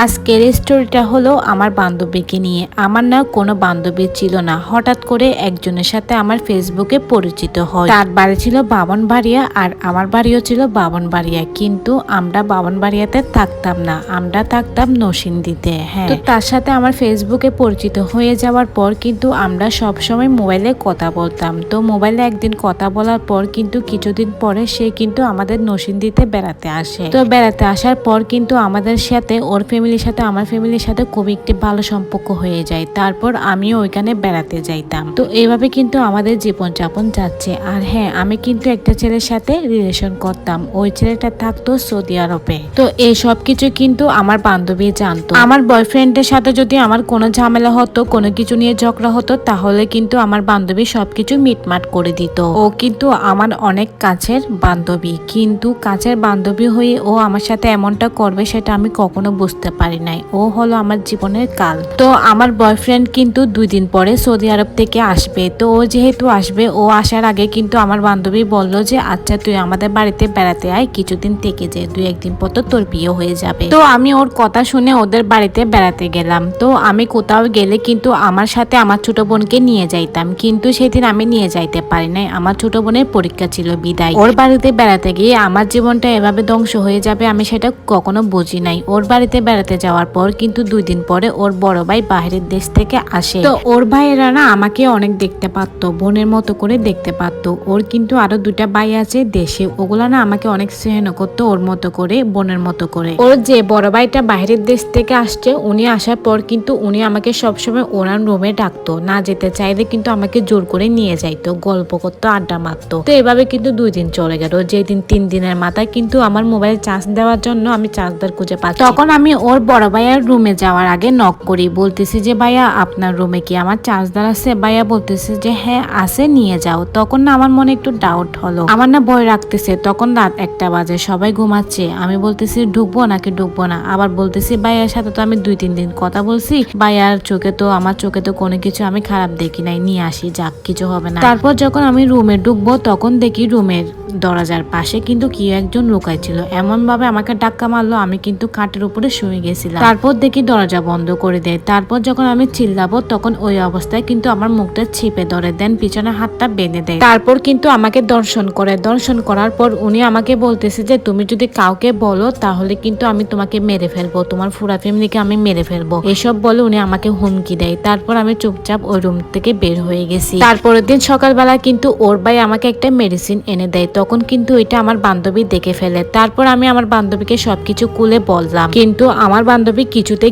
আজকের স্টোরিটা হলো আমার বান্ধবীকে নিয়ে। আমার না কোনো বান্ধবী ছিল না, হঠাৎ করে একজনের সাথে আমার ফেসবুকে পরিচিত হয়। তার বাড়ি ছিল বামনবাড়িয়া আর আমার বাড়িও ছিল বামনবাড়িয়া, কিন্তু আমরা বামনবাড়িয়াতে থাকতাম না, আমরা থাকতাম নরসিংদীতে। হ্যাঁ, তো তার সাথে আমার ফেসবুকে পরিচিত হয়ে যাওয়ার পর কিন্তু আমরা সবসময় মোবাইলে কথা বলতাম। তো মোবাইলে একদিন কথা বলার পর কিন্তু কিছুদিন পরে সে কিন্তু আমাদের নরসিংদীতে বেড়াতে আসে। তো বেড়াতে আসার পর কিন্তু আমাদের সাথে ওর ফ্যামিলির সাথে আমার ফ্যামিলির সাথে খুবই একটি ভালো সম্পর্ক হয়ে যায়। তারপর আমিও ওইখানে বেড়াতে যাইতাম। তো এইভাবে কিন্তু আমাদের জীবনযাপন যাচ্ছে। আর হ্যাঁ, আমি কিন্তু একটা ছেলের সাথে রিলেশন করতাম, ওই ছেলেটা থাকতো সৌদি আরবে। তো এই সব কিছু কিন্তু আমার বান্ধবী জানতো। আমার বয়ফ্রেন্ডের সাথে যদি আমার কোনো ঝামেলা হতো, কোনো কিছু নিয়ে ঝগড়া হতো, তাহলে কিন্তু আমার বান্ধবী সবকিছু মিটমাট করে দিত। ও কিন্তু আমার অনেক কাছের বান্ধবী, কিন্তু কাছের বান্ধবী হয়ে ও আমার সাথে এমনটা করবে সেটা আমি কখনো বুঝতে পারি নাই। ও হলো আমার জীবনের কাল। তো আমার বয়ফ্রেন্ড কিন্তু 2 দিন পরে সৌদি আরব থেকে আসবে। তো ও যেহেতু আসবে, ও আসার আগে কিন্তু আমার বান্ধবী বলল যে আচ্ছা তুই আমাদের বাড়িতে বেড়াতে আয়, কিছুদিন থেকে যে 2-1 দিন পর তো তোর বিয়ে হয়ে যাবে। তো আমি ওর কথা শুনে ওদের বাড়িতে বেড়াতে গেলাম। তো আমি কোথাও গেলে কিন্তু আমার সাথে আমার ছোট বোনকে নিয়ে যাইতাম, কিন্তু সেদিন আমি নিয়ে যাইতে পারি নাই, আমার ছোট বোনের পরীক্ষা ছিল বিদায়। ওর বাড়িতে বেড়াতে গিয়ে আমার জীবনটা এভাবে ধ্বংস হয়ে যাবে আমি সেটা কখনো বুঝি নাই। ওর বাড়িতে বেড়াতে যাওয়ার পর কিন্তু 2 দিন পরে ওর বড় ভাই বাহিরের দেশ থেকে আসে। তো ওর ভাইয়েরা না আমাকে অনেক দেখতে পারতো, বোনের মতো করে দেখতে পারতো। ওর কিন্তু আরো 2টা ভাই আছে দেশে, ওগুলা না আমাকে অনেক স্নেহ করতো ওর মতো করে, বোনের মতো করে। ওর যে বড় ভাইটা বাহিরের দেশ থেকে আসছে, উনি আসার পর কিন্তু উনি আমাকে সবসময় ওনার রুমে ডাকতো, না যেতে চাইলে কিন্তু আমাকে জোর করে নিয়ে যাইতো, গল্প করতো, আড্ডা মারতো। তো এভাবে কিন্তু 2 দিন চলে গেল। যেদিন 3 দিনের মাথায় কিন্তু আমার মোবাইল চার্জ দেওয়ার জন্য আমি চার্জার খুঁজে পাচ্ছি। তখন আমি ওর বড় ভাইয়ার রুমে যাওয়ার আগে নক করি, বলতেছি যে ভাইয়া আপনার রুমে কি আমার চার্জার আছে? ভাইয়া বলতেছে যে হ্যাঁ আছে, নিয়ে যাও। তখন না আমার মনে একটু ডাউট হলো, আমার না ভয় রাখতেছে। তখন রাত 1টা বাজে, সবাই ঘুমাচ্ছে। আমি বলতেছি ঢুকবো নাকি ঢুকবো না। আবার বলতেছি ভাইয়ার সাথে তো আমি 2-3 দিন কথা বলছি, ভাইয়ার চোখে তো, আমার চোখে তো কোনো কিছু আমি খারাপ দেখি নাই, নিয়ে আসি, যাক কিছু হবে না। তারপর যখন আমি রুমে ঢুকবো তখন দেখি রুমের দরজার পাশে কিন্তু কি একজন লুকাই ছিল। এমন ভাবে আমাকে ধাক্কা মারলো, আমি কিন্তু খাটের উপরে শুয়ে গেছিলাম। তারপর দেখি দরজা বন্ধ করে দেয়। তারপর যখন আমি চিল্লাবো তখন ওই অবস্থায় কিন্তু আমার মুখটা চিপে ধরে দেন, পিছনে হাতটা বেঁধে দেয়। তারপর কিন্তু আমাকে দর্শন করে। দর্শন করার পর উনি আমাকে বলতেছে যে তুমি যদি কাউকে বলো তাহলে কিন্তু আমি তোমাকে মেরে ফেলবো, তোমার পুরা ফ্যামিলিকে আমি মেরে ফেলবো, এসব বলে উনি আমাকে হুমকি দেয়। তারপর আমি চুপচাপ ওই রুম থেকে বের হয়ে গেছি। তারপরের দিন সকালবেলা কিন্তু ওর ভাই আমাকে একটা মেডিসিন এনে দেয়। তখন কিন্তু এটা আমার বান্ধবী দেখে ফেলে। তারপর আমি আমার বান্ধবীকে সবকিছু খুলে বললাম, কিন্তু আমার বান্ধবী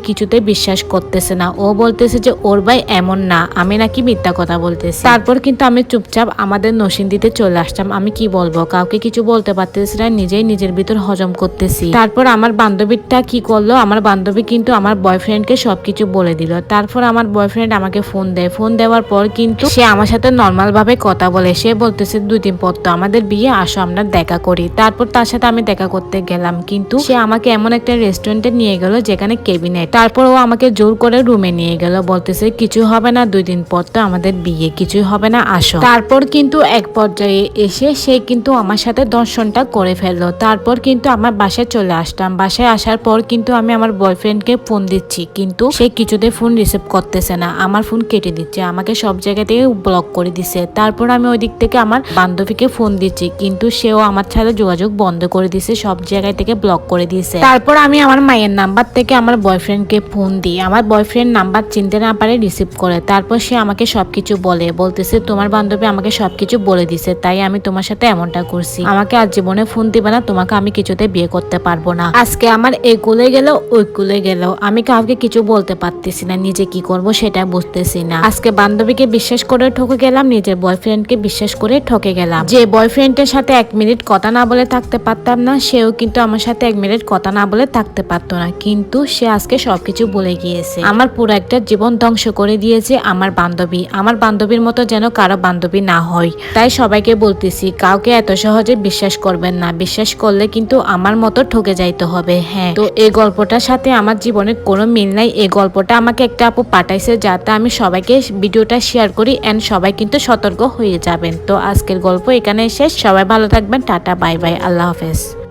কিছুতে বিশ্বাস করতেছে না। ও বলতেছে যে ওর ভাই এমন না, আমি নাকি মিথ্যা কথা বলতেছি। তারপর কিন্তু আমি চুপচাপ আমাদের নরসিংদীতে চলে আসলাম। আমি কি বলবো, কাউকে কিছু বলতে পারতেছি না, নিজেই নিজের ভিতর হজম করতেছি। তারপর আমার বান্ধবীটা কি করলো, আমার বান্ধবী কিন্তু আমার বয়ফ্রেন্ডকে সবকিছু বলে দিল। তারপর আমার বয়ফ্রেন্ড আমাকে ফোন দেয়। ফোন দেওয়ার পর কিন্তু সে আমার সাথে নর্মাল ভাবে কথা বলে। সে বলতেছে 2 দিন পর তো আমাদের বিয়ে, আসো আমরা দেখা করি। তারপর তার সাথে আমি দেখা করতে গেলাম, কিন্তু সে আমাকে এমন একটা রেস্টুরেন্টে নিয়ে গেল যেখানে কেবিনেট। তারপর ও আমাকে জোর করে রুমে নিয়ে গেল, বলতেছে কিছু হবে না, 2 দিন পর তো আমাদের বিয়ে, কিছুই হবে না, আসো। তারপর কিন্তু এক পর্যায়ে এসে সে কিন্তু আমার সাথে দর্শনটা করে ফেললো। তারপর কিন্তু আমার বাসায় চলে আসলাম। বাসায় আসার পর কিন্তু আমি আমার বয়ফ্রেন্ডকে ফোন দিচ্ছি, কিন্তু সে কিছুতে ফোন রিসিভ করতেছে না, আমার ফোন কেটে দিচ্ছে, আমাকে সব জায়গা থেকে ব্লক করে দিছে। তারপর আমি ওই দিক থেকে আমার বান্ধবীকে ফোন দিচ্ছি, কিন্তু সেও আমার সাথে যোগাযোগ বন্ধ করে দিছে, সব জায়গায় থেকে ব্লক করে দিছে। তারপর আমি আমার মায়ের নাম্বার থেকে আমার বয়ফ্রেন্ডকে ফোন দিই। আমার বয়ফ্রেন্ড নাম্বার চিনতে না পারে, রিসিভ করে। তারপর সে আমাকে সবকিছু বলতেছে তোমার বান্ধবী আমাকে সবকিছু বলে দিছে, তাই আমি তোমার সাথে এমনটা করছি, আমাকে আর জীবনে ফোন দিবে না, তোমাকে আমি কিছুতে বিয়ে করতে পারবো না। আজকে আমার এই কুলে গেল ওই কুলে গেল, আমি কাউকে কিছু বলতে পারতেছি না, নিজে কি করব সেটা বুঝতেছি না। আজকে বান্ধবীকে বিশ্বাস করে ঠকে গেলাম, নিজের বয়ফ্রেন্ডকে বিশ্বাস করে ঠকে গেলাম। যে বয়ফ্রেন্ডের সাথে 1 মিনিট কথা না বলে থাকতে পারতাম না, সেও কিন্তু আমার সাথে 1 মিনিট কথা না বলে থাকতে পারতো না, কিন্তু সে আজকে সবকিছু বলে গিয়েছে। আমার পুরো একটা জীবন ধ্বংস করে দিয়েছে আমার বান্ধবী। আমার বান্ধবীর মতো যেন কারো বান্ধবী না হয়। তাই সবাইকে বলতেছি, কাউকে এত সহজে বিশ্বাস করবেন না, বিশ্বাস করলে কিন্তু আমার মতো ঠকে যাইতে হবে। হ্যাঁ, তো এই গল্পটার সাথে আমার জীবনে কোনো মিল নাই। এই গল্পটা আমাকে একটা আপু পাঠাইছে, যাতে আমি সবাইকে ভিডিওটা শেয়ার করি এন্ড সবাই কিন্তু সতর্ক হয়ে যাবেন। তো আজকের গল্প এখানে শেষ। সবাই ভালো থাকবেন, টাটা, বাই বাই, আল্লাহ হাফেজ।